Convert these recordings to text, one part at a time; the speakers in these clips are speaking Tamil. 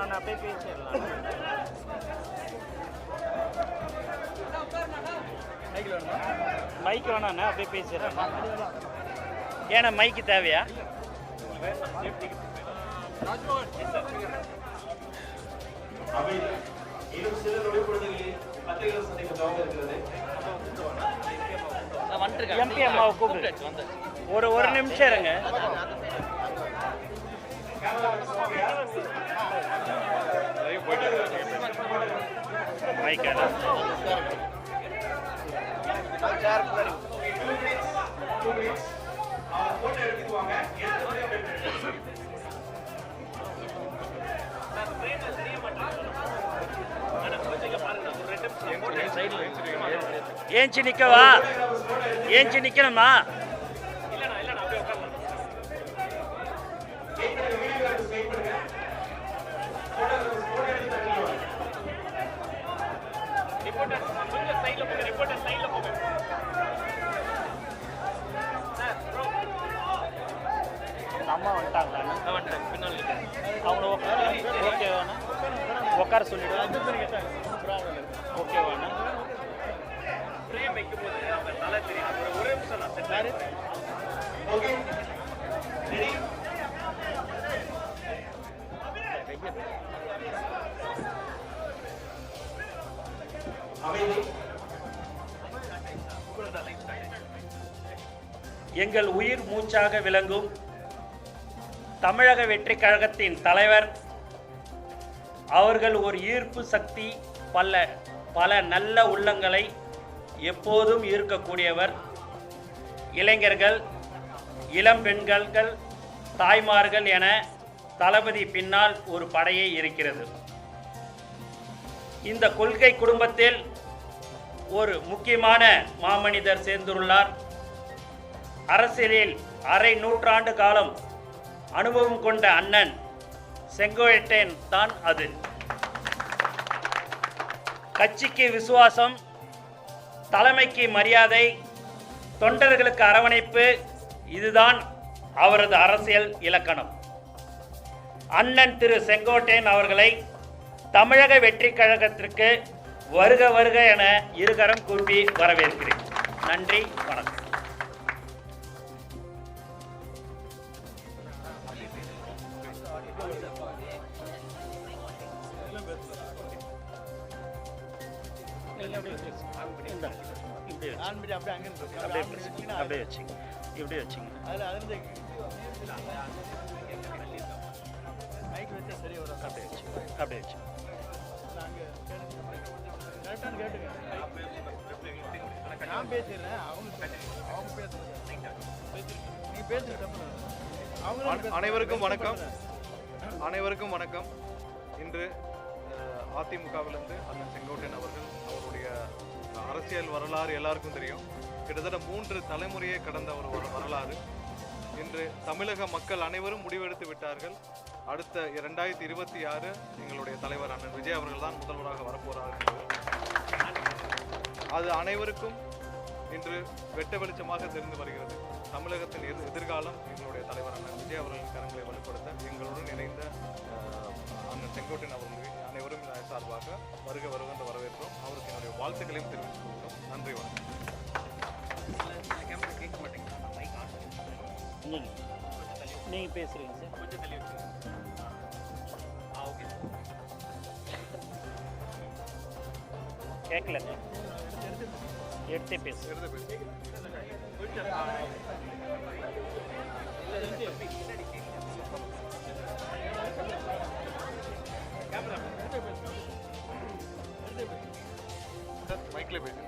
வேணாண்ணா, அப்படியே பேசிடலாம். மைக் வேணாண்ணா, அப்படியே பேசிடுறேன். ஏன்னா மைக்கு தேவையா? எம்பி அம்மாவை கூப்பிட்டு ஒரு நிமிஷம் இருங்க. மைக் ஏஞ்சி நிக்கவா? ஏஞ்சி நிக்கணுமா? அம்மா வந்துட்டாங்களா? அவங்க ஓகேவாண்ணா? உட்கார சொல்லிடுவேன். ஓகேவாண்ணா? எங்கள் உயிர் மூச்சாக விளங்கும் தமிழக வெற்றி கழகத்தின் தலைவர் அவர்கள் ஒரு ஈர்ப்பு சக்தி, பல நல்ல உள்ளங்களை எப்போதும் ஈர்க்கக்கூடியவர். இளைஞர்கள், இளம் பெண்கள், தாய்மார்கள் என தளபதி பின்னால் ஒரு படையே இருக்கிறது. இந்த கொள்கை குடும்பத்தில் ஒரு முக்கியமான மாமனிதர் சேர்ந்துள்ளார். அரசியலில் அரை நூற்றாண்டு காலம் அனுபவம் கொண்ட அண்ணன் செங்கோட்டையன் தான் அது. கட்சிக்கு விசுவாசம், தலைமைக்கு மரியாதை, தொண்டர்களுக்கு அரவணைப்பு, இதுதான் அவரது அரசியல் இலக்கணம். அண்ணன் திரு செங்கோட்டையன் அவர்களை தமிழக வெற்றி கழகத்திற்கு வருக வருக என இருகரம் கூப்பி வரவேற்கிறேன். நன்றி, வணக்கம். அப்படியே வச்சுங்க, இப்படி வச்சுங்க. அப்படியே வச்சுங்க. அனைவருக்கும் வணக்கம். அனைவருக்கும் வணக்கம். இன்று அதிமுகவிலிருந்து அண்ணன் செங்கோட்டையன் அவர்கள், அவருடைய அரசியல் வரலாறு எல்லாருக்கும் தெரியும். கிட்டத்தட்ட 3 தலைமுறையை கடந்த ஒரு வரலாறு. இன்று தமிழக மக்கள் அனைவரும் முடிவெடுத்து விட்டார்கள். அடுத்த 2026 எங்களுடைய தலைவர் அண்ணன் விஜய் அவர்கள் தான் முதல்வராக வரப்போறார்கள். அது அனைவருக்கும் இன்று வெட்ட வெளிச்சமாக தெரிந்து வருகிறது. தமிழகத்தின் எதிர்காலம் எங்களுடைய தலைவர் அண்ணன் விஜய் அவர்களின் கரங்களை வலுப்படுத்த எங்களுடன் இணைந்த அண்ணன் செங்கோட்டையன் அவர்களுக்கு அனைவரும் சார்பாக வருக வருகின்ற வரவேற்கிறோம். அவருக்கு என்னுடைய வாழ்த்துக்களையும் தெரிவித்துக் கொள்கிறோம். நன்றி, வணக்கம். நீங்க பேசுறீங்க சார், கொஞ்சம் தள்ளி வச்சுங்க. ஓகே, கேட்கல, எடுத்தே பேசு. மைக்ல பேசு.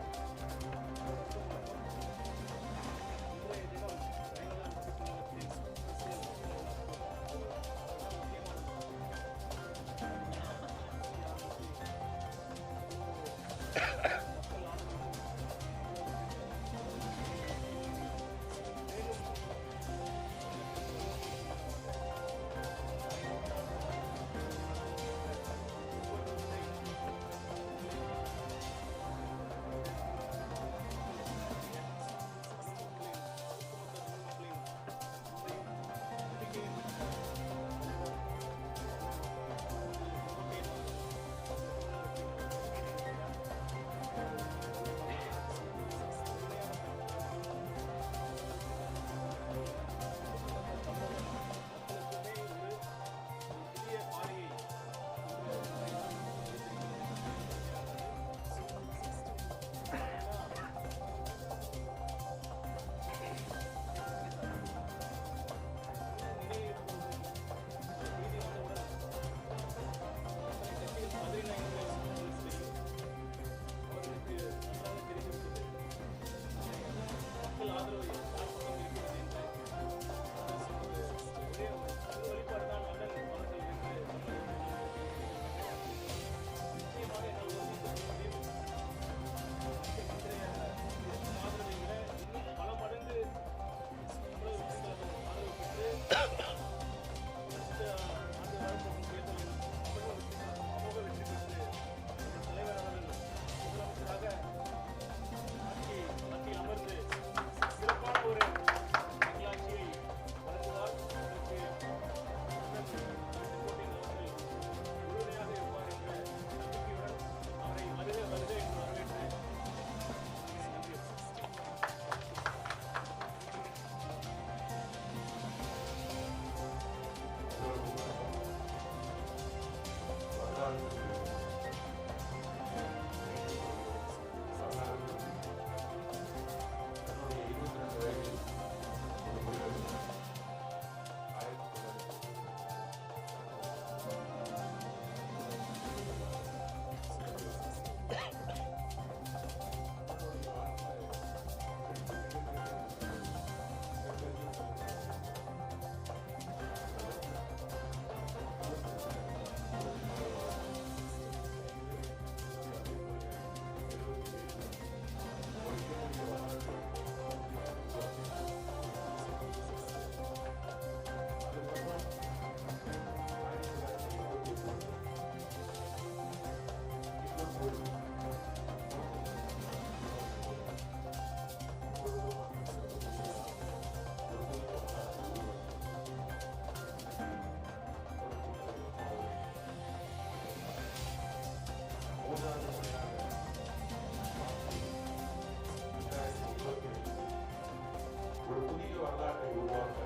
உருவாக்க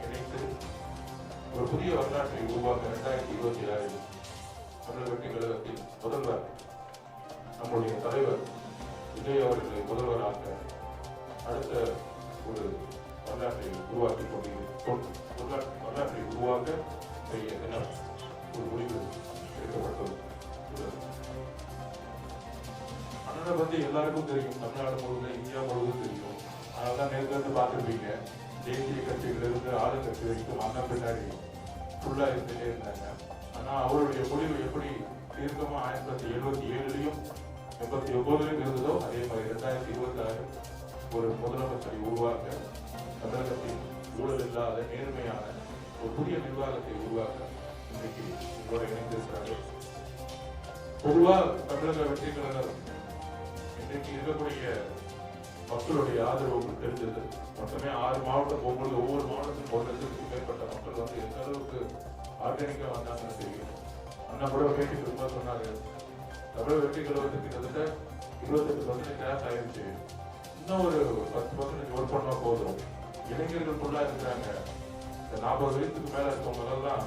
இணைத்து ஒரு புதிய வரலாற்றை உருவாக்க 2027 தமிழக வெற்றி கழகத்தின் முதல்வர் நம்முடைய தலைவர் விஜய் அவர்களை முதல்வராக அடுத்த ஒரு வரலாற்றை உருவாக்கி வரலாற்றை உருவாக்க தினம் ஒரு முடிவு எடுக்கப்பட்டது. அண்ணனை பத்தி எல்லாருக்கும் தெரியும், தமிழ்நாடு முழுவதும் இந்தியா முழுவதும் தெரியும். அதனால்தான் நேரத்தில் பார்த்துருப்பீங்க, தேசிய கட்சியிலிருந்து ஆளுங்கட்சி வரைக்கும் அண்ணன் பின்னாடி ஃபுல்லா இருந்துட்டே இருந்தாங்க. ஆனா அவருடைய முடிவு எப்படி தீர்க்கமா 1977 89 இருந்ததோ அதே மாதிரி 2026 ஒரு முதலமைச்சரை உருவாக்க, தமிழகத்தின் ஊழல் இல்லாத நேர்மையான ஒரு புதிய நிர்வாகத்தை உருவாக்க இன்றைக்கு உங்களோட இணைந்திருக்கிறார்கள். பொதுவா தமிழக வெற்றி கழகம் இன்றைக்கு இருக்கக்கூடிய மக்களுடைய ஆதரவு தெரிஞ்சது. மொத்தமே 6 மாவட்டம் போகும்போது ஒவ்வொரு மாவட்டத்திலும் 1 லட்சத்துக்கும் மேற்பட்ட மக்கள் வந்து எந்த அளவுக்கு ஆர்கானிக்கா வந்தாங்கன்னு தெரியும். அண்ணா கூட பேட்டி திரும்ப சொன்னாரு, தமிழக வெற்றி கழகத்துக்கு கிட்டத்தட்ட 28% கிராஸ் ஆயிடுச்சு, இன்னும் ஒரு 10% ஒர்க் பண்ணா போதும். இளைஞர்கள் ஃபுல்லா இருக்கிறாங்க. இந்த 40 வயசுக்கு மேல இருக்கவங்க எல்லாம்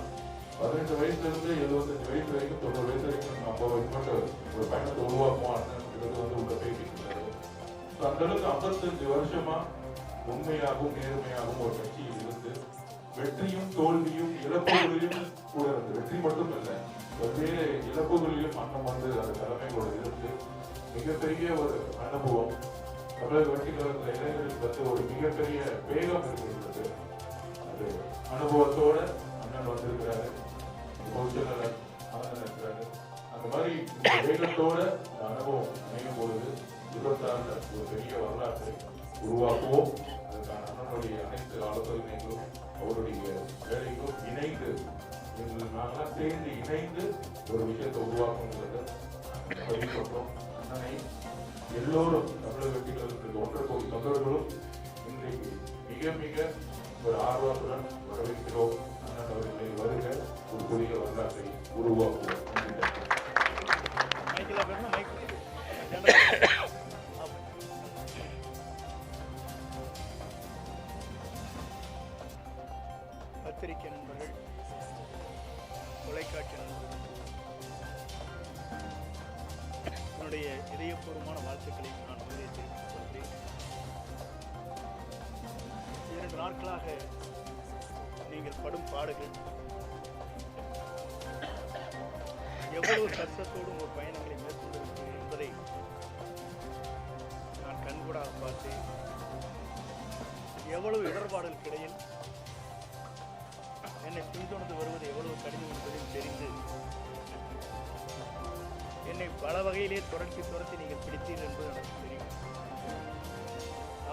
18 வயசுல இருந்து 75 வயசு வரைக்கும் 90 வயசு வரைக்கும் நம்ம மட்டும் ஒரு பயணத்தை உருவாக்குவோம் அப்படின்றது வந்து உள்ள பேசிட்டு இருக்காரு. அந்த அளவுக்கு 55 வருஷமா உண்மையாகவும் நேர்மையாகவும் ஒரு கட்சியில் இருந்து வெற்றியும் தோல்வியும் இழப்புகளிலும் கூட இருந்து, வெற்றி மட்டும் இல்லை வெவ்வேறு இழப்புகளிலும் அண்ணன் வந்து அந்த தலைமைகளோட இருந்து மிகப்பெரிய ஒரு அனுபவம். தமிழக வெற்றி கழகத்தில் இளைஞர்களுக்கு வந்து ஒரு மிகப்பெரிய வேகம் இருக்கிறது. அது அனுபவத்தோட அண்ணன் வந்திருக்கிறாரு, பொதுச்செயலாளர் ஆனந்தன் இருக்கிறாரு. அந்த மாதிரி வேகத்தோட இந்த அனுபவம் அமையும் பொழுது 26 ஒரு பெரிய வரலாற்றை உருவாக்குவோம். அதுக்கான அண்ணனுடைய அனைத்து ஆலோசனைகளும் அவருடைய வேலைகளும் இணைந்து நாங்களாம் சேர்ந்து இணைந்து ஒரு விஷயத்தை உருவாக்குங்கிறத பதிவு பண்றோம். அண்ணனை எல்லோரும் தமிழக வெற்றி கழகத்திற்கு ஒன்று கோடி தொண்டர்களும் இன்றைக்கு மிக மிக ஒரு ஆர்வத்துடன் வரவேற்கிறோம். அண்ணன் அவர்களை வருக, ஒரு புதிய வரலாற்றை உருவாக்குவோம். பத்திரிகை நண்பர்கள், தொலைக்காட்சி நண்பர்கள், என்னுடைய இதயபூர்வமான வாழ்த்துக்களை நான் முதலே தெரிவித்துக் கொள்கிறேன். 2 நாட்களாக நீங்கள் படும் பாடுகள், எவ்வளவு கஷ்டத்தோடும் ஒரு பயணங்களை மேற்கொண்டிருக்கிறேன் என்பதை நான் கண்கூடாக பார்த்தேன். எவ்வளவு இடர்பாடுகளுக்கு இடையில் என்னை பின்தொடர்ந்து வருவது எவ்வளவு கடினம் என்பதையும் தெரிந்து என்னை பல வகையிலே துரத்தி நீங்கள் பிடித்தீர்கள் என்பது எனக்கு தெரியும்.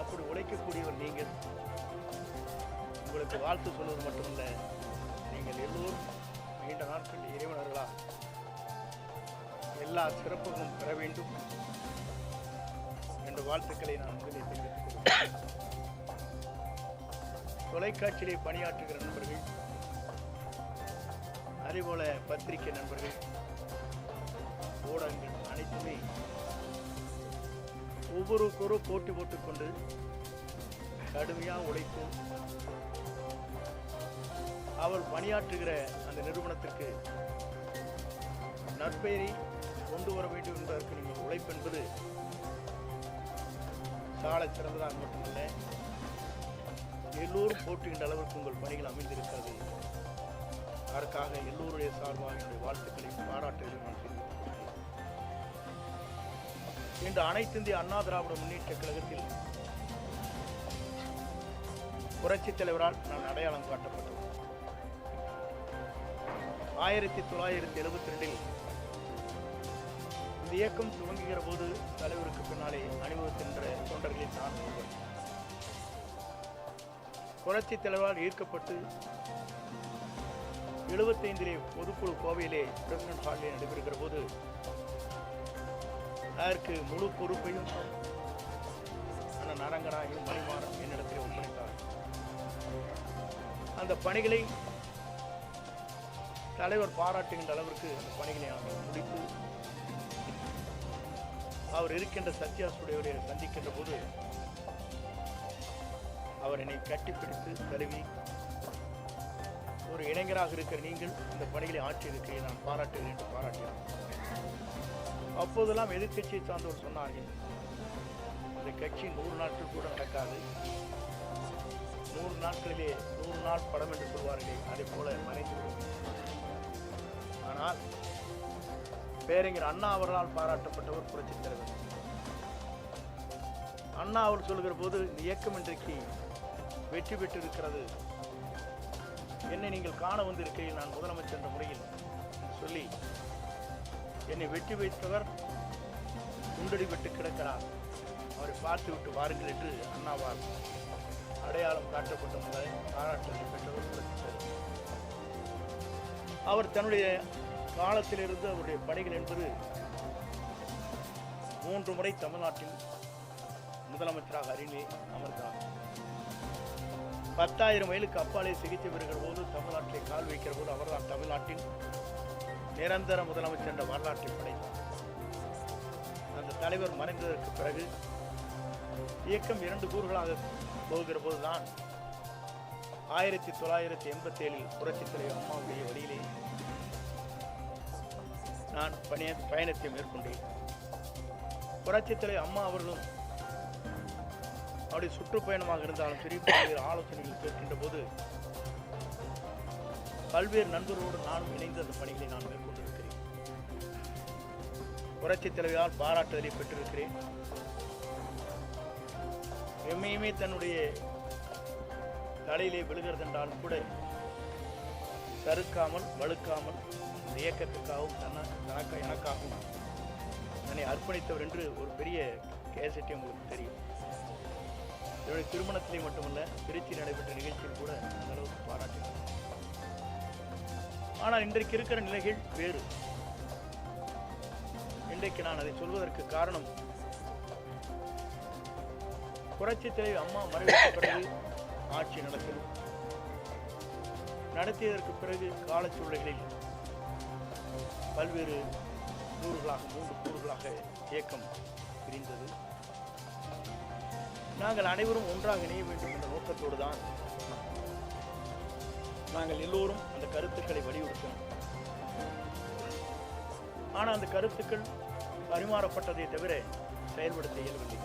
அப்படி உழைக்கக்கூடியவர் நீங்கள். உங்களுக்கு வாழ்த்து சொல்வது மட்டுமல்ல, நீங்கள் எல்லோரும் நீண்ட நாட்கள் இறைவனர்களா எல்லா சிறப்புகளும் பெற வேண்டும் என்ற வாழ்த்துக்களை நான் முதலில் தெரிவித்துக் கொள்கிறேன். தொலைக்காட்சியிலே பணியாற்றுகிற நண்பர்கள், அதேபோல பத்திரிகை நண்பர்கள், ஊடகங்கள் அனைத்துமே ஒவ்வொருவருக்கொரு போட்டி போட்டுக்கொண்டு கடுமையாக உழைத்து அவர் பணியாற்றுகிற அந்த நிறுவனத்திற்கு நற்பெயரை கொண்டு வர வேண்டும் என்பதற்கு நீங்கள் உழைப்பு என்பது சால சிறந்ததாக மட்டுமல்ல, எல்லோரும் போற்றுகின்ற அளவிற்கு உங்கள் பணிகள் அமைந்திருக்கிறது. அதற்காக எல்லோருடைய சார்பாக என்னுடைய வாழ்த்துக்களையும் பாராட்டுகளையும் நான் தெரிவித்துக் கொள்கிறேன். இன்று அனைத்து இந்திய அண்ணா திராவிட முன்னேற்ற கழகத்தில் புரட்சித் தலைவரால் நான் அடையாளம் காட்டப்பட்டது. 1972 இந்த இயக்கம் துவங்குகிற போது தலைவருக்கு பின்னாலே அணிவகுக்கின்ற தொண்டர்களில் நான் ஒருவர். புரட்சித் தலைவரால் ஈர்க்கப்பட்டு 75 பொதுக்குழு கோவையிலே பிரசிடென்ட் ஹாலிலே நடைபெறுகிற போது அதற்கு முழு பொறுப்பையும் அண்ணன் அரங்கனாயும் மணிமாறன் என்னிடத்தில் ஒப்படைத்தார். அந்த பணிகளை தலைவர் பாராட்டுகின்ற அளவிற்கு அந்த பணிகளை நாங்கள் முடித்து அவர் இருக்கின்ற சத்யாசுடையவரை சந்திக்கின்ற போது அவர் என்னை கட்டிப்பிடித்து தழுவி, ஒரு இளைஞராக இருக்கிற நீங்கள் இந்த பணிகளை ஆற்றியிருக்கிறேன், நான் பாராட்டுகிறேன் என்று பாராட்டினார். அப்போதெல்லாம் எதிர்கட்சியை சார்ந்தவர் சொன்னார்கள், இந்த கட்சி 100 நாட்கள் கூட நடக்காது, 100 நாட்களிலே 100 நாள் படம் என்று சொல்வார்களே, அதை போல மறைந்துவிடும். ஆனால் பேரறிஞர் அண்ணா அவர்களால் பாராட்டப்பட்டவர் புரட்சித் தலைவர். அண்ணா அவர் சொல்கிற போது, இந்த இயக்கம் இன்றைக்கு வெற்றி பெற்றிருக்கிறது, என்னை நீங்கள் காண வந்திருக்கையில் நான் முதலமைச்சர் என்ற முறையில் சொல்லி, என்னை வெற்றி வைத்தவர் குண்டடி விட்டு கிடக்கிறார், அவரை பார்த்து விட்டு வாருங்கள் என்று அண்ணாவால் அடையாளம் காட்டப்பட்ட முதல் பாராட்டத்தை பெற்றவர் புரட்சித் தலைவர். அவர் தன்னுடைய காலத்திலிருந்து அவருடைய பணிகள் என்பது 3 முறை தமிழ்நாட்டில் முதலமைச்சராக அருகிலே அமர்ந்தார். 10,000 மைலுக்கு அப்பாலே சிகிச்சை பெறுகிற போது, தமிழ்நாட்டிலே கால் வைக்கிற போது அவர்தான் தமிழ்நாட்டின் நிரந்தர முதலமைச்சர் என்ற வரலாற்றை படைத்தார். அந்த தலைவர் மறைந்ததற்கு பிறகு இயக்கம் 2 கூறுகளாக போகிற போதுதான் 1987 புரட்சித் தலைவர் அம்மாவுடைய வழியிலே நான் பயணத்தை மேற்கொண்டேன். புரட்சித் தலைவர் அம்மா அவர்களும் அவருடைய சுற்றுப்பயணமாக இருந்தாலும் சரி, பல்வேறு ஆலோசனைகள் கேட்கின்ற போது பல்வேறு நண்பர்களோடு நானும் இணைந்து அந்த பணிகளை நான் மேற்கொண்டிருக்கிறேன். புரட்சித் தலைவரால் பாராட்டுதலை பெற்றிருக்கிறேன். எம்மையுமே தன்னுடைய தலையிலே விழுகிறது என்றாலும் கூட சறுக்காமல் வழுக்காமல் இந்த இயக்கத்துக்காகவும் எனக்காகவும் தன்னை அர்ப்பணித்தவர் என்று ஒரு பெரிய கேசட்டை உங்களுக்கு தெரியும். என்னுடைய திருமணத்திலே மட்டுமல்ல, திருச்சி நடைபெற்ற நிகழ்ச்சியில் கூட அந்த அளவுக்கு பாராட்டினார். ஆனால் இன்றைக்கு இருக்கிற நிலைகள் வேறு. இன்றைக்கு நான் அதை சொல்வதற்கு காரணம், புரட்சித் தலைவர் அம்மா மறைவுக்கு பிறகு ஆட்சி நடத்தியதற்கு பிறகு காலச்சூழல்களில் பல்வேறு கூறுகளாக 3 கூறுகளாக இயக்கம் பிரிந்தது. நாங்கள் அனைவரும் ஒன்றாக இணைய வேண்டும் என்ற நோக்கத்தோடு தான் நாங்கள் எல்லோரும் அந்த கருத்துக்களை வலியுறுத்தினோம். ஆனால் அந்த கருத்துக்கள் பரிமாறப்பட்டதை தவிர செயல்படுத்த இயலவில்லை.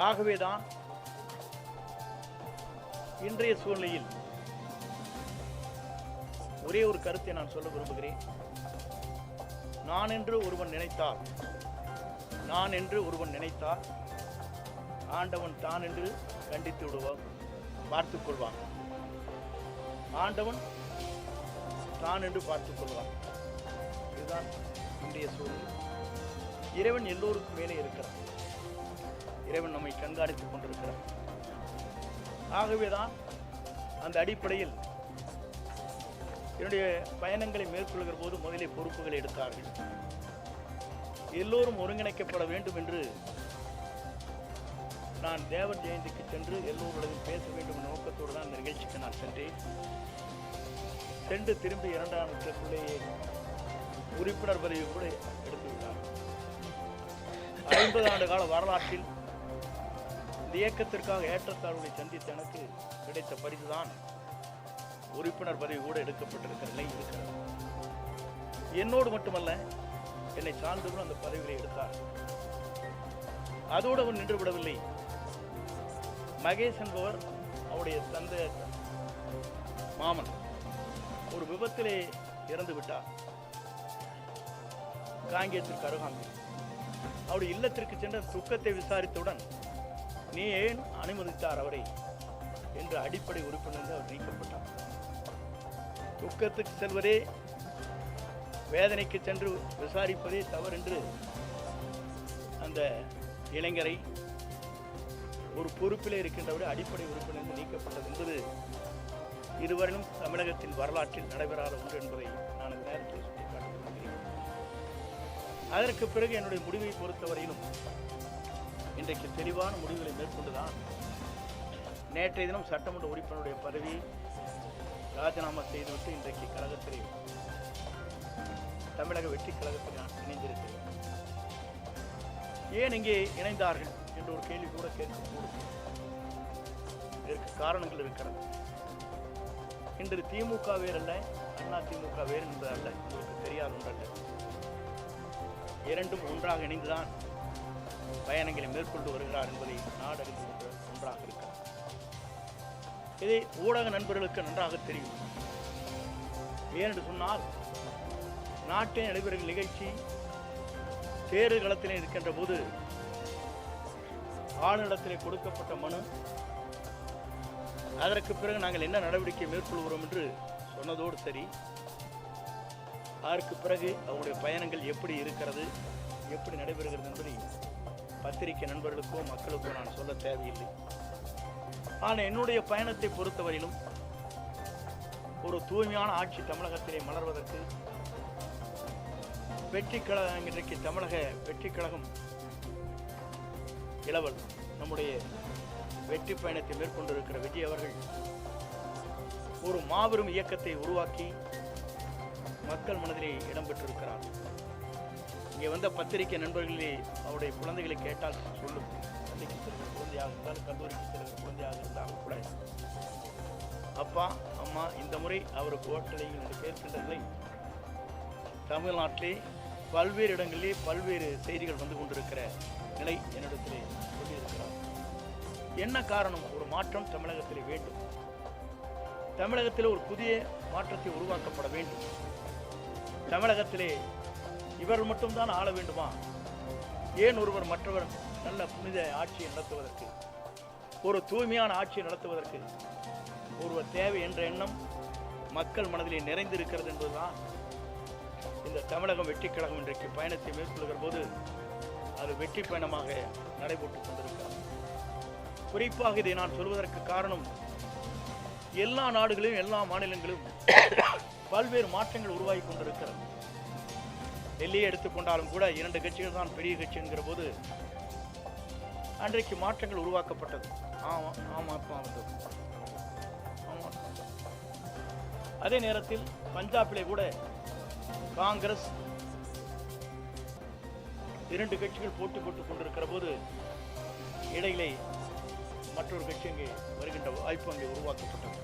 ஆகவேதான் இன்றைய சூழ்நிலையில் ஒரே ஒரு கருத்தை நான் சொல்ல விரும்புகிறேன். நான் என்று ஒருவன் நினைத்தால் ஆண்டவன் தான் என்று கண்டித்து விடுவான், பார்த்துக் கொள்வான். ஆண்டவன் தான் என்று பார்த்துக் கொள்வான். இதுதான் இன்றைய சூழ்நிலை. இறைவன் எல்லோருக்கும் மேலே இருக்கிறான். இறைவன் நம்மை கண்காணித்துக் கொண்டிருக்கிறார். ஆகவேதான் அந்த அடிப்படையில் என்னுடைய பயணங்களை மேற்கொள்கிற போது முதலே பொறுப்புகளை எடுத்தார்கள். எல்லோரும் ஒருங்கிணைக்கப்பட வேண்டும் என்று நான் தேவர் ஜெயந்திக்கு சென்று எல்லோருடன் பேச வேண்டும் என்ற நோக்கத்தோடு தான் இந்த நிகழ்ச்சிக்கு நான் சென்று திரும்பி 2 ஆண்டுகளுக்குள்ளேயே உறுப்பினர் பதவி கூட எடுத்துவிட்டார். 50 ஆண்டு கால வரலாற்றில் இந்த இயக்கத்திற்காக ஏற்றத்தாழ்வுகளை சந்தித்த எனக்கு கிடைத்த பரிசுதான் உறுப்பினர் பதவி கூட எடுக்கப்பட்டிருக்கிற நிலை இருக்கிறது. என்னோடு மட்டுமல்ல, என்னை சார்ந்தவர்கள் அந்த பதவிகளை எடுத்தார். அதோடு அவர் நின்று விடவில்லை. மகேஷ் என்பவர் அவருடைய தந்தை மாமன் ஒரு விபத்திலே இறந்து விட்டார். காங்கேயத்திற்கு அருகாமையில் அவருடைய இல்லத்திற்கு சென்ற துக்கத்தை விசாரித்தவுடன், நீ ஏன் அனுமதித்தார் அவரை என்று அடிப்படை உறுப்பினர் அவர் நீக்கப்பட்டார். துக்கத்துக்கு செல்வதே, வேதனைக்கு சென்று விசாரிப்பதே தவறு என்று அந்த இளைஞரை ஒரு பொறுப்பிலே இருக்கின்றவரை அடிப்படை உறுப்பினர் நீக்கப்பட்டது என்பது இதுவரையிலும் தமிழகத்தின் வரலாற்றில் நடைபெறாத ஒன்று என்பதை நான் இந்த நேரத்தில் சுட்டிக்காட்ட விரும்புகிறேன். அதற்கு பிறகு என்னுடைய முடிவை பொறுத்தவரையிலும் இன்றைக்கு தெளிவான முடிவுகளை மேற்கொண்டுதான் நேற்றைய தினம் சட்டமன்ற உறுப்பினருடைய பதவியை ராஜினாமா செய்துவிட்டு இன்றைக்கு தமிழக வெற்றி கழகத்தில் நான் இணைந்திருக்கிறேன். ஏன் இங்கே இணைந்தார்கள் என்ற ஒரு கேள்வி கூட கேட்கக்கூடும். இதற்கு காரணங்கள் இருக்கிறது. இன்று திமுக வேறல்ல, அண்ணா திமுக வேறு என்பதல்ல, உங்களுக்கு தெரியாத ஒன்றல்ல. இரண்டும் ஒன்றாக இணைந்துதான் பயணங்களை மேற்கொண்டு வருகிறார் என்பதை நாடறிந்து ஒன்றாக இருக்கிறார். இதை ஊடக நண்பர்களுக்கு நன்றாக தெரியும். ஏனென்று சொன்னால், நாட்டின் நடைபெறும் நிகழ்ச்சி தேர்தல் களத்திலே இருக்கின்ற போது ஆளுநரிடத்திலே கொடுக்கப்பட்ட மனு, அதற்கு பிறகு நாங்கள் என்ன நடவடிக்கை மேற்கொள்கிறோம் என்று சொன்னதோடு சரி, அதற்கு பிறகு அவருடைய பயணங்கள் எப்படி இருக்கிறது, எப்படி நடைபெறுகிறது என்பதை பத்திரிகை நண்பர்களுக்கோ மக்களுக்கோ நான் சொல்ல தேவையில்லை. ஆனால் என்னுடைய பயணத்தை பொறுத்தவரையிலும் ஒரு தூய்மையான ஆட்சி தமிழகத்திலே மலர்வதற்கு வெற்றி கழகம், இன்றைக்கு தமிழக வெற்றி கழகம் இளவல் நம்முடைய வெற்றி பயணத்தை மேற்கொண்டிருக்கிற விஜய் அவர்கள் ஒரு மாபெரும் இயக்கத்தை உருவாக்கி மக்கள் மனதிலே இடம்பெற்றிருக்கிறார். இங்கே வந்த பத்திரிகை நண்பர்களே அவருடைய குழந்தைகளை கேட்டால் சொல்லும். பள்ளிக்கு செல்கிற குழந்தையாக இருந்தாலும், கல்லூரிக்கு செல்கிற குழந்தையாக இருந்தாலும் கூட, அப்பா அம்மா இந்த முறை அவருக்கு ஓட்டலையும் என்று கேட்கின்றதை தமிழ்நாட்டிலே பல்வேறு இடங்களிலே பல்வேறு செய்திகள் வந்து கொண்டிருக்கிற நிலை என்னிடத்திலே சொல்லியிருக்கிறார். என்ன காரணம்? ஒரு மாற்றம் தமிழகத்திலே வேண்டும். தமிழகத்தில் ஒரு புதிய மாற்றத்தை உருவாக்கப்பட வேண்டும். தமிழகத்திலே இவர் மட்டும்தான் ஆள வேண்டுமா? ஏன் ஒருவர் மற்றவர் நல்ல புனித ஆட்சியை நடத்துவதற்கு, ஒரு தூய்மையான ஆட்சியை நடத்துவதற்கு ஒருவர் தேவை என்ற எண்ணம் மக்கள் மனதிலே நிறைந்திருக்கிறது என்பதுதான் இந்த தமிழகம் வெற்றி கழகம் இன்றைக்கு பயணத்தை மேற்கொள்கிற போது அது வெற்றி பயணமாக நடைபெற்றுக் கொண்டிருக்கிறது. குறிப்பாக இதை நான் சொல்வதற்கு காரணம், எல்லா நாடுகளிலும் எல்லா மாநிலங்களிலும் பல்வேறு மாற்றங்கள் உருவாகி கொண்டிருக்கிறது. டெல்லியை எடுத்துக்கொண்டாலும் கூட 2 கட்சிகள் தான் பெரிய கட்சி என்கிற போது அன்றைக்கு மாற்றங்கள் உருவாக்கப்பட்டது. அதே நேரத்தில் பஞ்சாபிலே கூட காங்கிரஸ் 2 கட்சிகள் போட்டி போட்டுக் கொண்டிருக்கிற போது இடையிலே மற்றொரு கட்சி அங்கே வருகின்ற வாய்ப்பு அங்கே உருவாக்கப்பட்டது.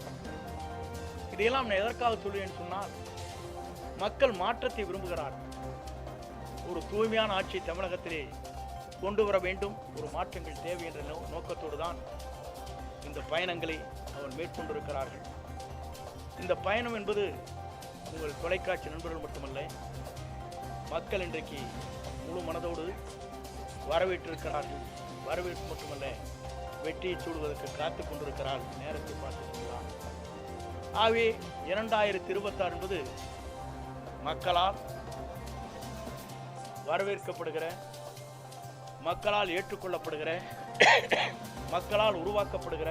இதையெல்லாம் நான் எதற்காக சொல்வேன் சொன்னால், மக்கள் மாற்றத்தை விரும்புகிறார். ஒரு தூய்மையான ஆட்சி தமிழகத்திலே கொண்டு வர வேண்டும், ஒரு மாற்றங்கள் தேவை என்ற நோக்கத்தோடு தான் இந்த பயணங்களை அவர் மேற்கொண்டிருக்கிறார்கள். இந்த பயணம் என்பது உங்கள் தொலைக்காட்சி நண்பர்கள் மட்டுமல்ல, மக்கள் இன்றைக்கு முழு மனதோடு வரவேற்றிருக்கிறார்கள். வரவேற்பு மட்டுமல்ல, வெற்றியை சூடுவதற்கு காத்து கொண்டிருக்கிறார். நேரத்தை பார்த்து சொல்லலாம். ஆகவே 2026 என்பது மக்களால் வரவேற்கப்படுகிற, மக்களால் ஏற்றுக்கொள்ளப்படுகிற, மக்களால் உருவாக்கப்படுகிற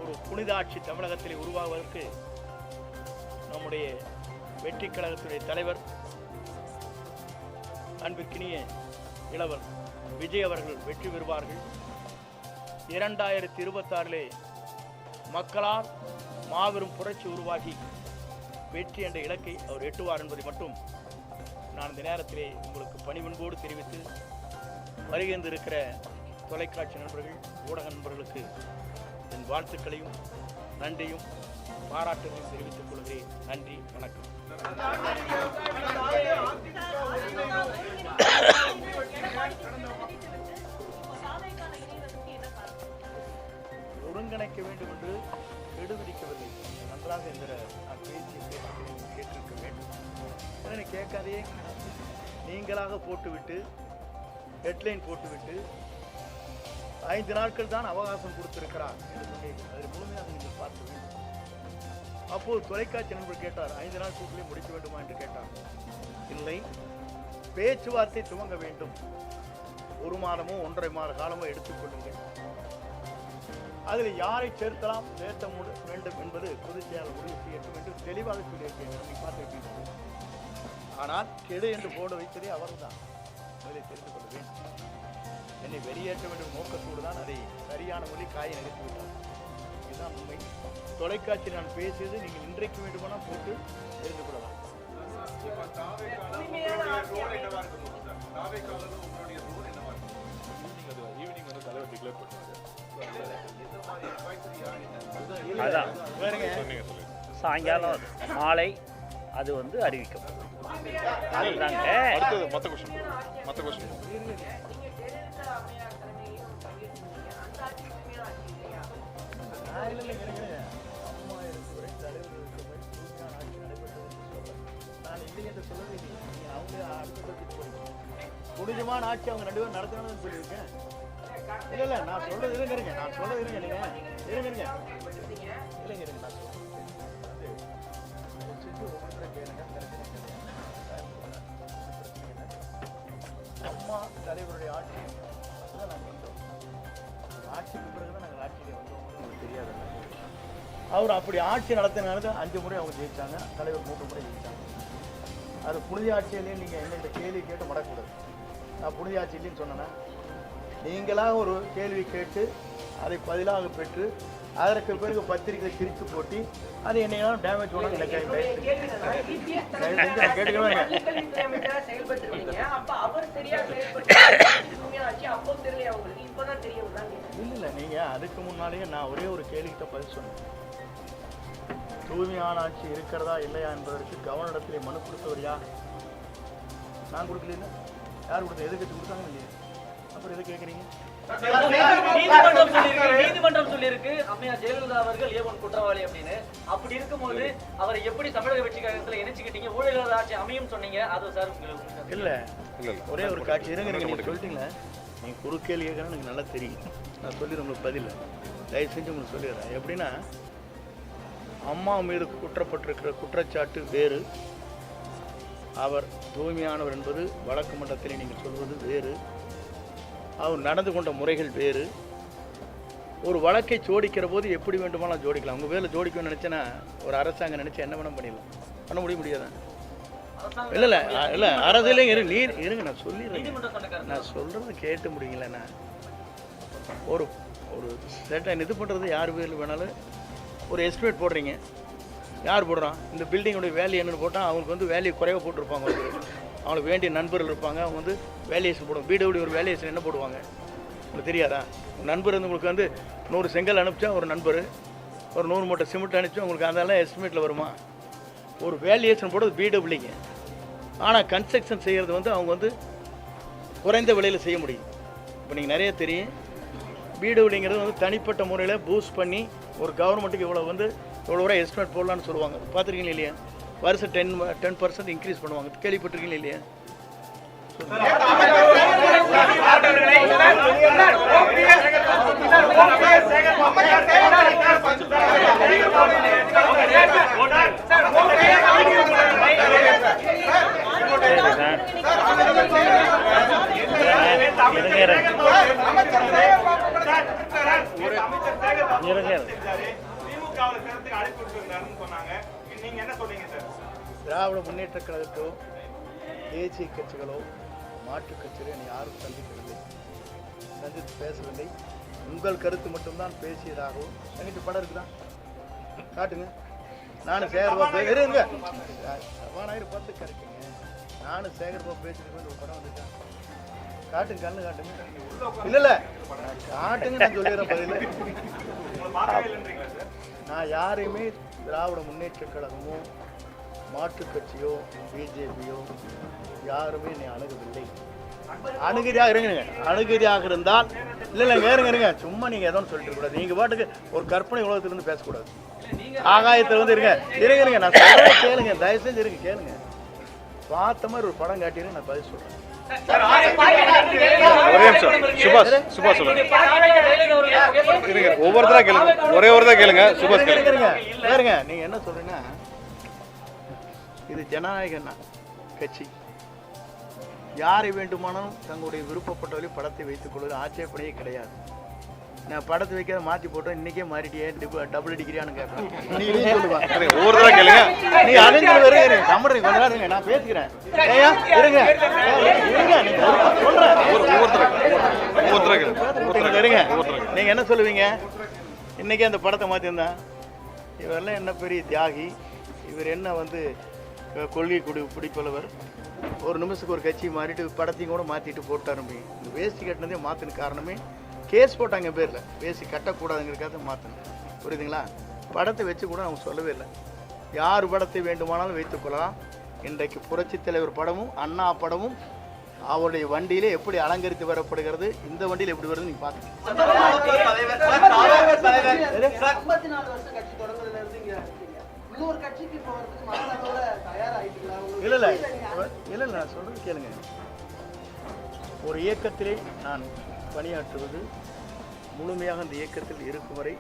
ஒரு புனித ஆட்சி தமிழகத்தில் உருவாவதற்கு நம்முடைய வெற்றி கழகத்துடைய தலைவர் அன்பிற்கினிய இளவல் விஜய் அவர்கள் வெற்றி பெறுவார்கள். 2026 மக்களால் மாபெரும் புரட்சி உருவாகி வெற்றி என்ற இலக்கை அவர் எட்டுவார் என்பதை மட்டும் நான் இந்த நேரத்திலே உங்களுக்கு பணிவன்போடு தெரிவித்து, வருகின்றிருக்கிற தொலைக்காட்சி நண்பர்கள், ஊடக நண்பர்களுக்கு என் வாழ்த்துக்களையும் நன்றியும் பாராட்டுகளையும் தெரிவித்துக் கொள்கிறேன். நன்றி, வணக்கம். ஒருங்கிணைக்க வேண்டும் என்று கெடுபிடிக்கவில்லை. நன்றாக இந்த நான் பேசிய பேச்சுக்களை கேட்டிருக்க வேண்டும். அதனை கேட்காதே நீங்களாக போட்டுவிட்டு ஹெட்லைன் போட்டுவிட்டு 5 நாட்கள் தான் அவகாசம் கொடுத்திருக்கிறார் என்று சொன்னீர்கள். அதில் முழுமையாக நீங்கள் பார்க்க வேண்டும். அப்போது தொலைக்காட்சி நண்பர் கேட்டார், 5 நாட்களுக்குள்ளே முடிக்க வேண்டுமா என்று கேட்டார். இல்லை, பேச்சுவார்த்தை துவங்க வேண்டும். 1 மாதமோ 1.5 மாத காலமோ எடுத்துக்கொள்ளுங்கள். அதில் யாரை சேர்க்கலாம், சேர்த்த வேண்டும் என்பது பொதுச் செயலாளர் முடிவு செய்யட்டும் என்று தெளிவாக சொல்லியிருக்கேன். பார்த்துருக்கீங்க. ஆனால் கெடு என்று போட வைத்ததே அவர்தான். முதலில் தெரிந்து கொள்ள வேண்டும். என்னை வெளியேற்ற வேண்டும் நோக்கத்தோடு தான் அதை சரியான மொழி காயை நிறுத்திவிட்டார். இதுதான் உண்மை. தொலைக்காட்சியில் நான் பேசியது நீங்கள் இன்றைக்கு வேண்டுமானால் போட்டு தெரிந்து கொள்ளலாம். அதான் சாயங்காலம் மாலை அது வந்து அறிவிக்கும். அதுதாங்க அடுத்தது மற்ற கொஸ்டின் முடிஞ்சமான ஆட்சி அவங்க 2 பேரும் நடத்தணும்னு சொல்லியிருக்கேன். இல்லை நான் சொல்றது இருங்க நான் சொல்றது இருங்க இல்லைங்க இருங்க நான் அம்மா தலைவருடைய ஆட்சி ஆட்சிக்கு பிறகுதான் நாங்கள் ஆட்சியிலே வந்தோம். உங்களுக்கு தெரியாது. அவர் அப்படி ஆட்சி நடத்தினால 5 முறை அவங்க ஜெயிச்சாங்க, தலைவர் 3 முறை ஜெயிச்சாங்க. அது புனித ஆட்சியிலேயே நீங்கள் எங்கள்கிட்ட கேள்வி கேட்டு மடக்கூடாது. நான் புனித ஆட்சி இல்லைன்னு சொன்னேன்னா நீங்களாக ஒரு கேள்வி கேட்டு அதை பதிலாக பெற்று அதற்கு பிறகு பத்திரிகை கிரித்து போட்டி அது என்னையும் டேமேஜ் பண்ணாங்க. இல்லை நீங்கள் அதுக்கு முன்னாலேயே நான் ஒரே ஒரு கேள்விக்கிட்ட பதில் சொன்னேன். தூய்மையான ஆட்சி இருக்கிறதா இல்லையா என்பதற்கு கவர்னரிடத்திலே மனு கொடுத்தவர் யார்? நான் கொடுக்கல. யார் கொடுத்த? எதிர்கட்சி கொடுத்தாங்க இல்லையா? அப்புறம் எதை கேட்குறீங்க? நீதிமன்றம் சொல்லியிருக்கு அம்மையார் ஜெயலலிதா அவர்கள் ஏவன் குற்றவாளி அப்படின்னு. அப்படி இருக்கும்போது அவரை எப்படி தமிழக வெற்றி கழகத்துல இணைச்சுக்கிட்டீங்க? ஊழல் ஆட்சி அமையும் சொன்னீங்க. அது சார் இல்லை ஒரே ஒரு காட்சி இருங்க. நீங்கள் சொல்லிட்டீங்களா? நீங்கள் குறுக்கேள்வி கேட்குறேன்னு எனக்கு நல்லா தெரியும். நான் சொல்லிடுறேன் உங்களுக்கு பதில். தயவு செஞ்சு உங்களுக்கு சொல்லிடுறேன். எப்படின்னா அம்மா மீது குற்றப்பட்டிருக்கிற குற்றச்சாட்டு வேறு, அவர் தூய்மையானவர் என்பது வழக்கு மன்றத்தில் நீங்கள் சொல்வது வேறு, அவர் நடந்து கொண்ட முறைகள் வேறு. ஒரு வழக்கை ஜோடிக்கிற போது எப்படி வேண்டுமானாலும் ஜோடிக்கலாம். உங்கள் வேலை ஜோடிக்கணும்னு நினச்சேன்னா ஒரு அரசாங்கம் நினச்சி என்ன வேணும் பண்ணிடலாம். பண்ண முடியாதான்? இல்லை அரசியலே இருங்க நான் சொல்லிடுறேன். நான் சொல்கிறது கேட்டு முடியலண்ணா. ஒரு சேட்டன் இது பண்ணுறது யார் பேரில் வேணாலும் ஒரு எஸ்டிமேட் போடுறீங்க. யார் போடுறான்? இந்த பில்டிங்கோடைய வேல்யூ என்னென்னு போட்டால் அவங்களுக்கு வந்து வேல்யூ குறைவாக போட்டிருப்பாங்க. அவங்களுக்கு வேண்டிய நண்பர்கள் இருப்பாங்க, அவங்க வந்து வேல்யூஷன் போடுவாங்க. பிடபிள்யூ ஒரு வேல்யூஷன் என்ன போடுவாங்க உங்களுக்கு தெரியாதா? நண்பர் வந்து உங்களுக்கு வந்து 100 செங்கல் அனுப்பிச்சா ஒரு நண்பர், ஒரு 100 மூட்டை சிமெண்ட் அனுப்பிச்சா உங்களுக்கு அதெல்லாம் எஸ்டிமேட்டில் வருமா? ஒரு வேல்யூஷன் போடுறது பிடபிள்யூங்க. ஆனால் கன்ஸ்ட்ரக்ஷன் செய்கிறது வந்து அவங்க வந்து குறைந்த விலையில் செய்ய முடியும். இப்போ நீங்கள் நிறைய தெரியும், பிடபிள்யூங்கிறது வந்து தனிப்பட்ட முறையில் பூஸ்ட் பண்ணி ஒரு கவர்மெண்ட்டுக்கு இவ்வளோ வரை எஸ்டிமேட் போடலான்னு சொல்லுவாங்க. பார்த்துருக்கீங்களா இல்லையா? வருஷம் 10% இன்க்ரீஸ் பண்ணுவாங்க. கேள்விப்பட்டிருக்கீங்களா இல்லையா? திராவிட முன்னேற்ற கழகத்தோ தேசிய கட்சிகளோ மாற்றுக் கட்சிகளோ என்னை யாரும் சந்தித்து பேசவில்லை. உங்கள் கருத்து மட்டும்தான் பேசியதாகவும் எங்கிட்ட படம் இருக்குதா காட்டுங்க. நானும் சேகர்பாபு இருங்க சபாநாயகர் பார்த்து கரெக்டுங்க. நானும் சேகர்பாபு பேசிட்டு ஒரு படம் வந்துட்டேன். காட்டுங்க, கண்ணு காட்டுங்க. இல்லை காட்டுங்க, நான் சொல்லிடுறேன் பதில். நான் யாரையுமே திராவிட முன்னேற்ற கழகமோ மாற்றுக் கட்சியோ பிஜேபியோ யாருமே என்னை அணுகவில்லை. அணுகதியாக இருந்தால் இல்லை இருங்க சும்மா நீங்கள் எதோன்னு சொல்லிட்டு கூடாது. நீங்கள் பாட்டுக்கு ஒரு கற்பனை உலகத்திலிருந்து பேசக்கூடாது. ஆகாயத்தில் வந்து இருங்க நான் சொல்கிறேன் கேளுங்க, தயவு செஞ்சு இருங்க கேளுங்க. பார்த்த மாதிரி ஒரு படம் காட்டிடுங்க, நான் பதில் சொல்கிறேன். ஒவ்வொருத்தரா கேளுங்க, ஒரே கேளுங்க. சுபாஷ் கேளுங்க. நீங்க என்ன சொல்றீங்கன்னா இது ஜனநாயக கட்சி, யாரை வேண்டுமானாலும் தங்களுடைய விருப்பப்பட்டவரை படத்தை வைத்துக் கொள்வது ஆட்சேபனையே கிடையாது. நான் படத்தை வைக்காத மாற்றி போட்டோம், இன்னைக்கே மாறிட்டியே டபுள் டிகிரியானு கேட்பேன். ஒவ்வொருத்தரா கேளுங்க. நீ அழிஞ்சு வருங்க கமடுறீங்க, கொஞ்ச நேரம் இருங்க, நான் பேசிக்கிறேன். இருங்க நீங்க என்ன சொல்லுவீங்க? இன்னைக்கே அந்த படத்தை மாற்றிருந்தா இவரெல்லாம் என்ன பெரிய தியாகி, இவர் என்ன வந்து கொள்கை பிடிப்பவர், ஒரு நிமிஷத்துக்கு ஒரு கட்சி மாறிட்டு படத்தையும் கூட மாற்றிட்டு போட்டார். இந்த வேஸ்டி கட்டினதே மாற்றின காரணமே கேஸ் போட்டாங்க பேரில் பேசி கட்டக்கூடாதுங்கிறதுக்காக மாற்றணும். புரியுதுங்களா? படத்தை வச்சு கூட அவங்க சொல்லவே இல்லை. யார் படத்தை வேண்டுமானாலும் வைத்துக்கொள்ளலாம். இன்றைக்கு புரட்சித் தலைவர் படமும் அண்ணா படமும் அவருடைய வண்டியிலே எப்படி அலங்கரித்து வரப்படுகிறது, இந்த வண்டியில் எப்படி வருது நீங்கள் பார்த்துக்கணும். 54 வருஷம் கட்சி தொடங்குறதுல இருந்து இங்க இருக்கீங்க. இன்னொரு கட்சிக்கு போறதுக்கு மனதளவுல தயாராயிட்டீங்களா? இல்லை நான் சொல்றது கேளுங்க. ஒரு இயக்கத்திலே நான் பணியாற்றுவது, முழுமையாக அந்த இயக்கத்தில் இருக்கும் வரை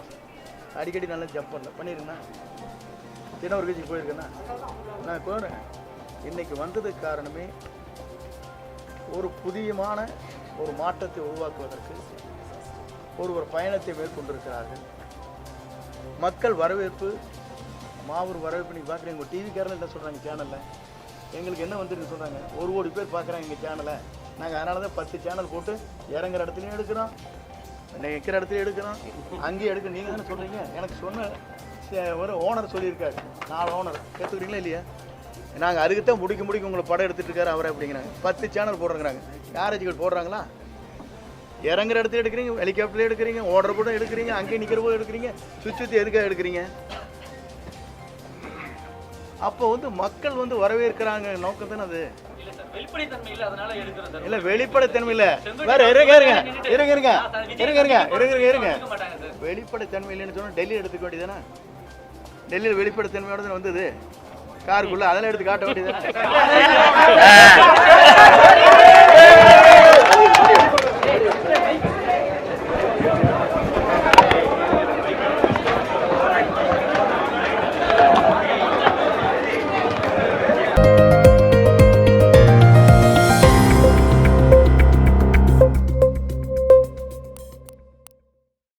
அடிக்கடி நல்லா ஜம்ப் பண்ணியிருக்கேன்னா, தின ஒரு கட்சிக்கு போயிருக்கேன்னா நான் போகிறேன். இன்னைக்கு வந்ததுக்கு காரணமே ஒரு புதியமான ஒரு மாற்றத்தை உருவாக்குவதற்கு ஒரு பயணத்தை மேற்கொண்டிருக்கிறார்கள். மக்கள் வரவேற்பு, மாபெரும் வரவேற்பு. நீங்கள் பார்க்குறீங்க, உங்கள் டிவிக்காரன் என்ன சொல்கிறாங்க சேனலில், எங்களுக்கு என்ன வந்துருக்கு சொல்கிறாங்க, 1 கோடி பேர் பார்க்குறாங்க எங்கள் சேனலை. நாங்கள் அதனால தான் 10 சேனல் போட்டு இறங்குற இடத்துலையும் எடுக்கிறோம், நிற்கிற இடத்துலையும் எடுக்கிறோம், அங்கேயும் எடுக்க. நீங்கள் தானே சொல்கிறீங்க. எனக்கு சொன்ன ஒரு ஓனர் சொல்லியிருக்காரு, 4 ஓனர் கேட்டுக்கிறீங்களா இல்லையா? நாங்கள் அதுக்கு தான் முடிக்க உங்களை படம் எடுத்துகிட்டு இருக்காரு அவரை அப்படிங்கிறாங்க. 10 சேனல் போடுறாங்கிறாங்க. யாராச்சும் போடுறாங்களா? இறங்குற இடத்துல எடுக்கிறீங்க, ஹெலிகாப்டர்ல எடுக்கிறீங்க, ஓடுற கூட எடுக்கிறீங்க, அங்கேயே நிற்கிற போது எடுக்கிறீங்க, சுற்றி எதுக்காக எடுக்கிறீங்க? அப்போ மக்கள் வரவேற்கிறாங்க நோக்கம் தானே அது. இல்ல வெளிப்படைத்தன்மை இல்ல, வேற இருங்க. வெளிப்படைத்தன்மை இல்லைன்னு சொன்னா டெல்லி எடுத்துக்க வேண்டியதானே? டெல்லியில் வெளிப்படைத்தன்மையோட வந்தது காருக்குள்ள, அதெல்லாம் எடுத்து காட்ட வேண்டியதானே?